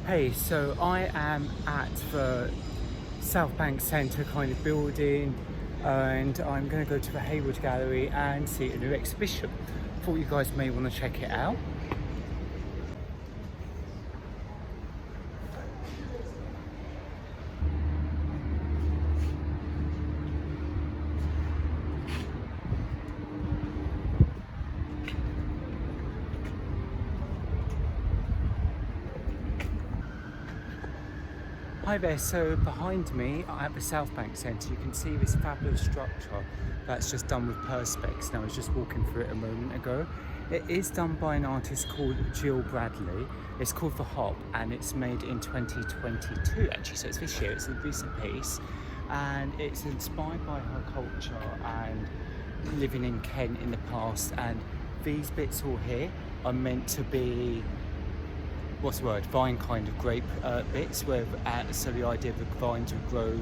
Hey, so I am at the South Bank Centre kind of building, and I'm going to go to the Haywood Gallery and see a new exhibition. Thought you guys may want to check it out. Hi there, so behind me at the South Bank Centre you can see this fabulous structure that's just done with perspex, and I was just walking through it a moment ago. It is done by an artist called Jill Bradley. It's called The Hop and it's made in 2022 actually, so it's this year, it's a recent piece, and it's inspired by her culture and living in Kent in the past, and these bits all here are meant to be vine kind of grape bits, where so the idea of the vines would grow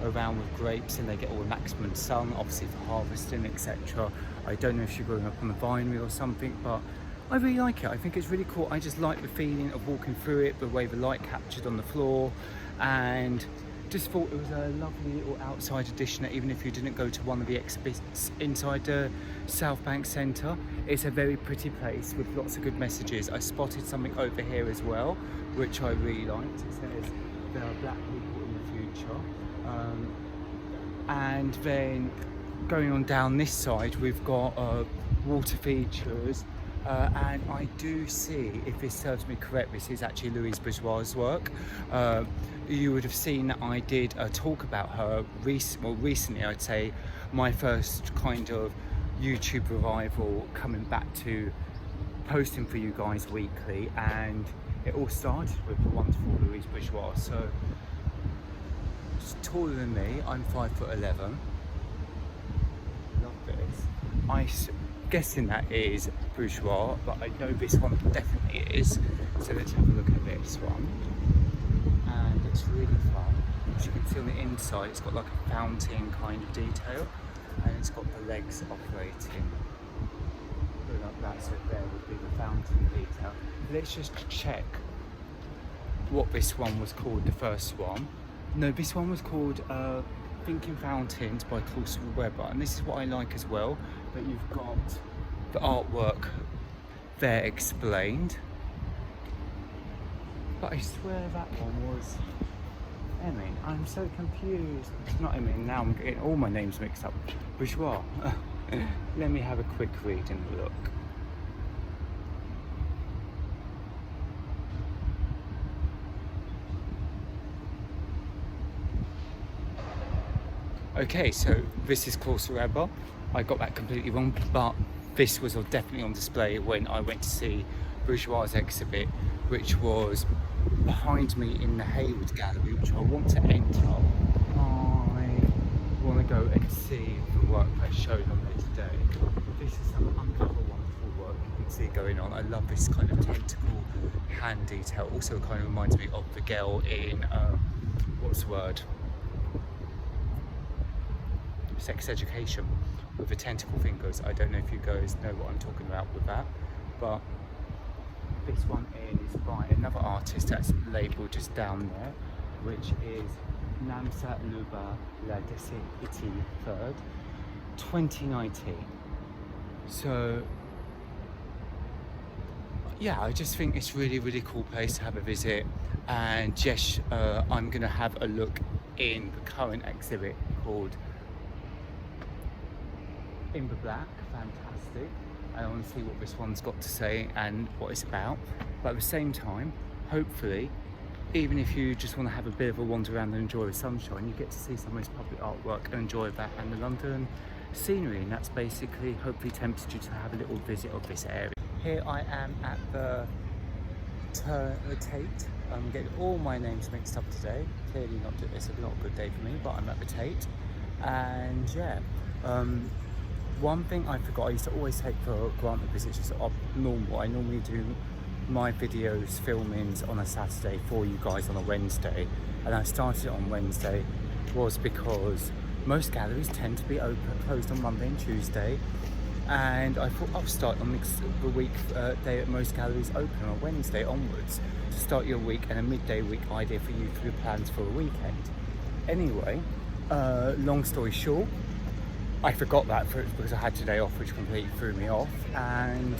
around with grapes and they get all the maximum sun, obviously for harvesting, etc. I don't know if you're growing up on a vinery or something, but I really like it. I think it's really cool. I just like the feeling of walking through it, the way the light captured on the floor, and just thought it was a lovely little outside edition that even if you didn't go to one of the exhibits inside the South Bank Centre, it's a very pretty place with lots of good messages. I spotted something over here as well, which I really liked. It says there are black people in the future. And then going on down this side, we've got water features. And I do see, if this serves me correct, this is actually Louise Bourgeois' work. You would have seen that I did a talk about her recently, I'd say, my first kind of YouTube revival, coming back to posting for you guys weekly, and it all started with the wonderful Louise Bourgeois. So, she's taller than me, I'm 5'11". Love this. Guessing that is Bourgeois, but I know this one definitely is. So let's have a look at this one. And it's really fun. As you can see on the inside, it's got like a fountain kind of detail, and it's got the legs operating. Put up that, so there would be the fountain detail. Let's just check what this one was called, the first one. No, this one was called Thinking Fountains by Claudia Weber, and this is what I like as well, that you've got the artwork there explained. But I swear that one was Emin. I'm so confused. It's not Emin, now I'm getting all my names mixed up. Bourgeois. Let me have a quick read and look. Okay, so this is Claudia Weber. I got that completely wrong, but this was definitely on display when I went to see Bourgeois' exhibit, which was behind me in the Haywood Gallery, which I want to enter. I want to go and see the work I showed on there today. This is some wonderful work you can see going on. I love this kind of tentacle hand detail. Also kind of reminds me of the girl in, Sex Education, with the tentacle fingers. I don't know if you guys know what I'm talking about with that, but this one is by another artist that's labelled just down there, which is Namsa Luba La Desiti Third, 2019. So yeah, I just think it's really, really cool place to have a visit. And yes, I'm gonna have a look in the current exhibit called In the Black. Fantastic. I want to see what this one's got to say and what it's about, but at the same time, hopefully, even if you just want to have a bit of a wander around and enjoy the sunshine, you get to see some of this public artwork and enjoy that and the London scenery, and that's basically hopefully tempted you to have a little visit of this area. Here I am at the Tate. I'm getting all my names mixed up today. Clearly it's not a good day for me, but I'm at the Tate, and yeah. One thing I forgot, I used to always take for granted because it's just normal. I normally do my videos, filmings on a Saturday for you guys on a Wednesday, and I started it on Wednesday was because most galleries tend to be closed on Monday and Tuesday, and I thought I'll start on the week day that most galleries open on Wednesday onwards, to start your week, and a midday week idea for you for your plans for a weekend. Anyway, long story short, I forgot that because I had today off, which completely threw me off, and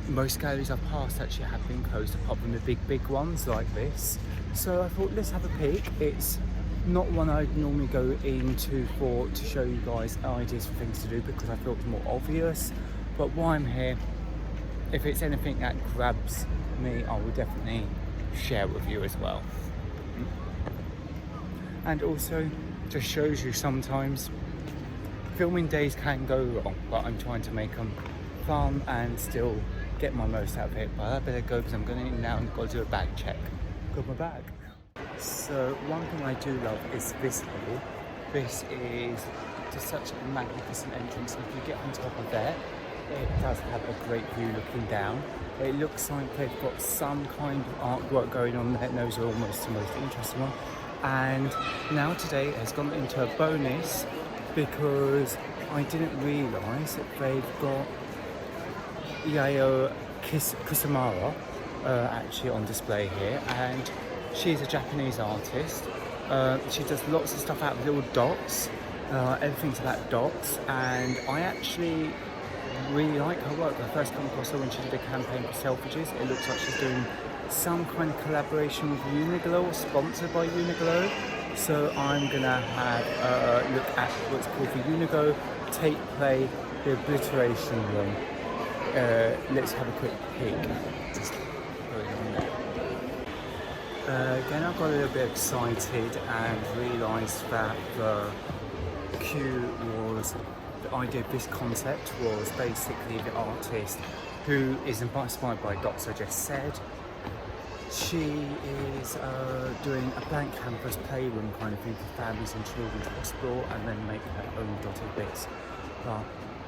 most galleries I've passed actually have been closed apart from the big ones like this. So I thought, let's have a peek. It's not one I'd normally go into to show you guys ideas for things to do, because I felt more obvious. But while I'm here, if it's anything that grabs me, I will definitely share with you as well. And also just shows you sometimes filming days can go wrong, but I'm trying to make them fun and still get my most out of it. But I better go because I'm going to now and got to do a bag check. Got my bag. So one thing I do love is this hall. This is just such a magnificent entrance, and if you get on top of there, it does have a great view looking down. It looks like they've got some kind of artwork going on there, and those are almost the most interesting one. And now today it has gone into a bonus because I didn't realise that they've got Yao Kusumara actually on display here, and she's a Japanese artist. She does lots of stuff out of little dots, everything's about dots, and I actually really like her work. I first come across her when she did a campaign for Selfridges. It looks like she's doing some kind of collaboration with Uniqlo or sponsored by Uniqlo. So I'm gonna have a look at what's called the Uniqlo Tate Play, the Obliteration Room. Let's have a quick peek. Just going on there. Again, I got a little bit excited and realised that the idea of this concept was basically the artist who is inspired by dots I just said. She is doing a blank canvas playroom kind of thing for families and children to explore and then make their own dotted bits. But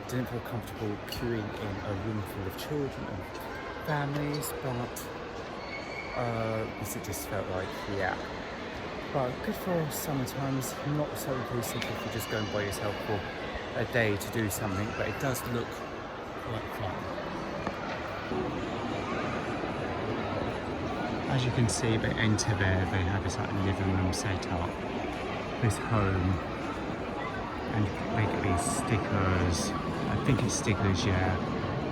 didn't feel comfortable queuing in a room full of children and families, but it just felt like, yeah. But good for summertimes, not so inclusive if you're just going by yourself for a day to do something, but it does look quite fun. As you can see, they enter there, they have this like living room set up, this home, and basically stickers. I think it's stickers, yeah.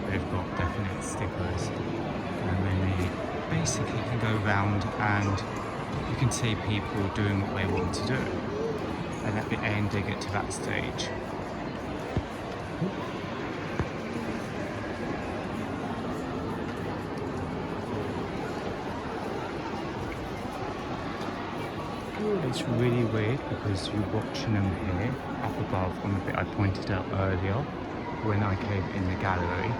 They've got definite stickers, and then you basically can go around and you can see people doing what they want to do, and at the end they get to that stage. It's really weird because you're watching them here up above on the bit I pointed out earlier when I came in the gallery,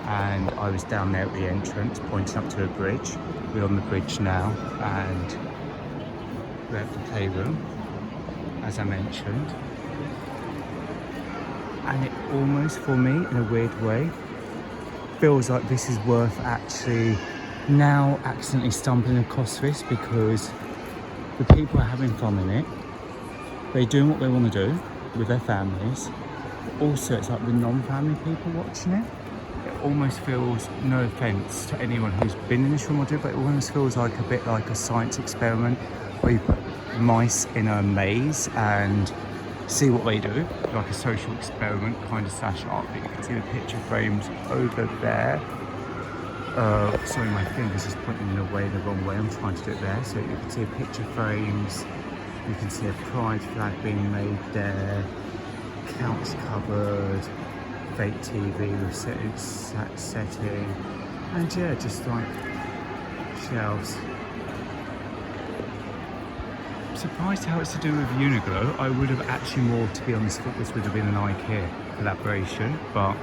and I was down there at the entrance pointing up to a bridge. We're on the bridge now and we're at the playroom, as I mentioned, and it almost, for me in a weird way, feels like this is worth actually now accidentally stumbling across this, because the people are having fun in it, they're doing what they want to do with their families. Also, it's like the non-family people watching it. It almost feels, no offence to anyone who's been in this room or do, but it almost feels like a bit like a science experiment where you put mice in a maze and see what they do, like a social experiment kind of slash art. But you can see the picture frames over there. Sorry, my fingers is pointing in a way the wrong way. I'm trying to do it there. So you can see picture frames. You can see a pride flag being made there. Couch covered. Fake TV with setting. And yeah, just like shelves. I'm surprised how it's to do with Uniqlo. I would have actually more, to be honest, thought this would have been an IKEA collaboration, but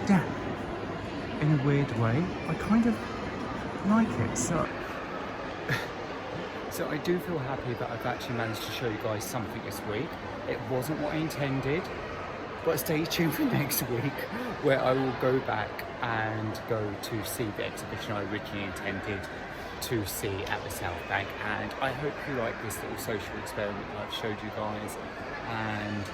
yeah. In a weird way, I kind of like it. So I do feel happy that I've actually managed to show you guys something this week. It wasn't what I intended, but stay tuned for next week, where I will go back and go to see the exhibition I originally intended to see at the South Bank. And I hope you like this little social experiment that I've showed you guys. And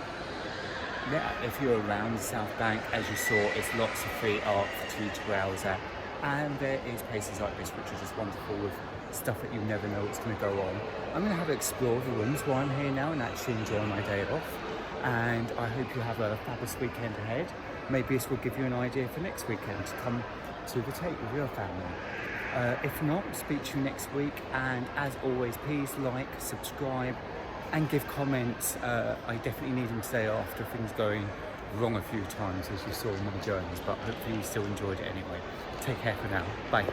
yeah, if you're around the South Bank, as you saw, it's lots of free art for you to browse at. And there is places like this which are just wonderful with stuff that you never know what's going to go on. I'm going to have a explore the rooms while I'm here now and actually enjoy my day off. And I hope you have a fabulous weekend ahead. Maybe this will give you an idea for next weekend to come to the Tate with your family. If not, speak to you next week. And as always, please like, subscribe, and give comments. I definitely need them today after things going wrong a few times, as you saw in my journeys, but hopefully you still enjoyed it anyway. Take care for now. Bye.